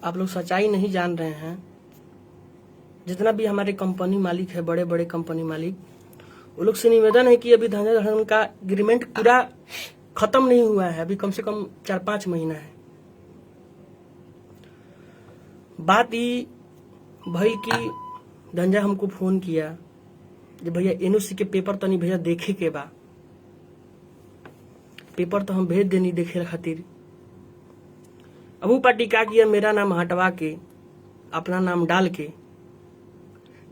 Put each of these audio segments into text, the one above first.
आप लोग सच्चाई नहीं जान रहे हैं। जितना भी हमारे कंपनी मालिक है, बड़े बड़े कंपनी मालिक, वो लोग से निवेदन है कि अभी धन का एग्रीमेंट पूरा खत्म नहीं हुआ है, अभी कम से कम 4-5 महीना है। बात ये भाई कि धंजा हमको फोन किया कि भैया एनओसी के पेपर तो नहीं भैया देखे के बा। पेपर तो हम भेज देनी देखे खातिर। अब वो पार्टी क्या किया, मेरा नाम हटवा के अपना नाम डाल के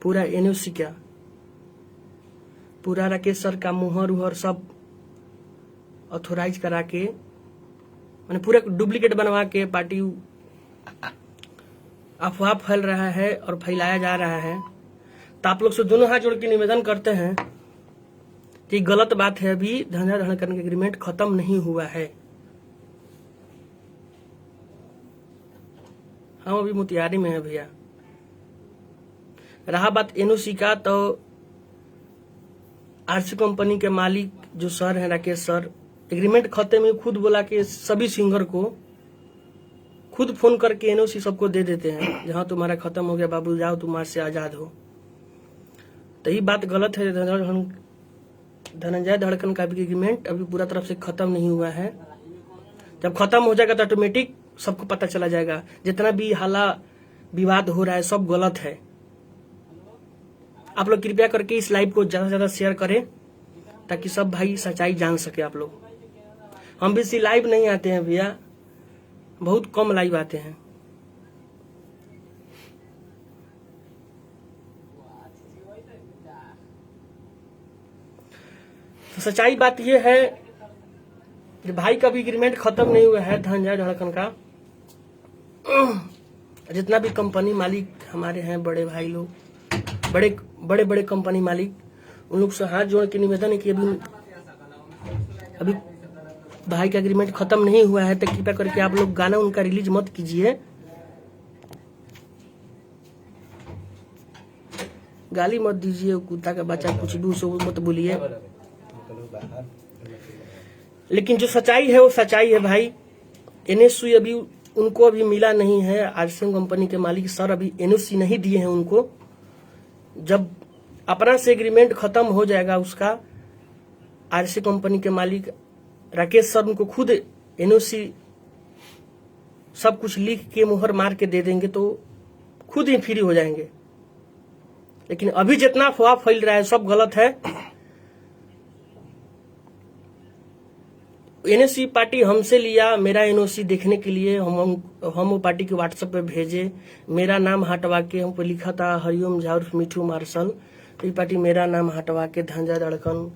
पूरा एनओसी का, पूरा राकेश सर का मुहर उहर सब ऑथोराइज करा के, मैंने पूरा डुप्लीकेट बनवा के पार्टी अफवाह फैल रहा है और फैलाया जा रहा है। तो आप लोग से दोनों हाथ जोड़ के निवेदन करते हैं कि गलत बात है, अभी धंधा धड़कन का एग्रीमेंट खत्म नहीं हुआ है। हम अभी मोतिहारी में है भैया। रहा बात एनओसी का, तो आरसी कंपनी के मालिक जो सर हैं राकेश सर, एग्रीमेंट खत्म में खुद बोला कि सभी सिंगर को खुद फोन करके एनओसी सबको दे देते हैं, जहां तुम्हारा खत्म हो गया बाबू जाओ तुम आज से आजाद हो। तो ये बात गलत है। धनंजय धड़कन का भी एग्रीमेंट अभी पूरा तरफ से खत्म नहीं हुआ है। जब खत्म हो जाएगा तो ऑटोमेटिक सबको पता चला जाएगा। जितना भी हाला विवाद हो रहा है सब गलत है। आप लोग कृपया करके इस लाइव को ज्यादा से ज्यादा शेयर करें ताकि सब भाई सच्चाई जान सके। आप लोग, हम भी इसी लाइव नहीं आते हैं भैया, बहुत कम लाइव आते हैं। तो सच्चाई बात यह है कि भाई का भी एग्रीमेंट खत्म नहीं हुआ है धनंजय धड़कन का। जितना भी कंपनी मालिक हमारे हैं, बड़े भाई लोग, बड़े बड़े कंपनी मालिक, उन लोग से हाथ जोड़ के निवेदन है कि अभी भाई का एग्रीमेंट खत्म नहीं हुआ है, तो कृपया करके आप लोग गाना उनका रिलीज मत कीजिए। गाली मत दीजिए, कुत्ता का बच्चा कुछ भी उसको मत बोलिए। लेकिन जो सच्चाई है वो सच्चाई है भाई। एनओसी अभी उनको अभी मिला नहीं है। आरसीएम कंपनी के मालिक सर अभी एनओसी नहीं दिए हैं उनको। जब अपना से एग्रीमेंट खत्म हो जाएगा उसका, आरसी कंपनी के मालिक राकेश सर उनको खुद एनओसी सब कुछ लिख के मुहर मार के दे देंगे तो खुद ही फ्री हो जाएंगे। लेकिन अभी जितना अफवाह फैल रहा है सब गलत है। एनओसी पार्टी हमसे लिया, मेरा एनओसी देखने के लिए हम वो पार्टी के व्हाट्सएप पे भेजे। मेरा नाम हटवा के हम पे लिखा था हरिओम झा उर्फ मिठू मार्शल। तो ये पार्टी मेरा नाम हटवा के धनंजय धड़कन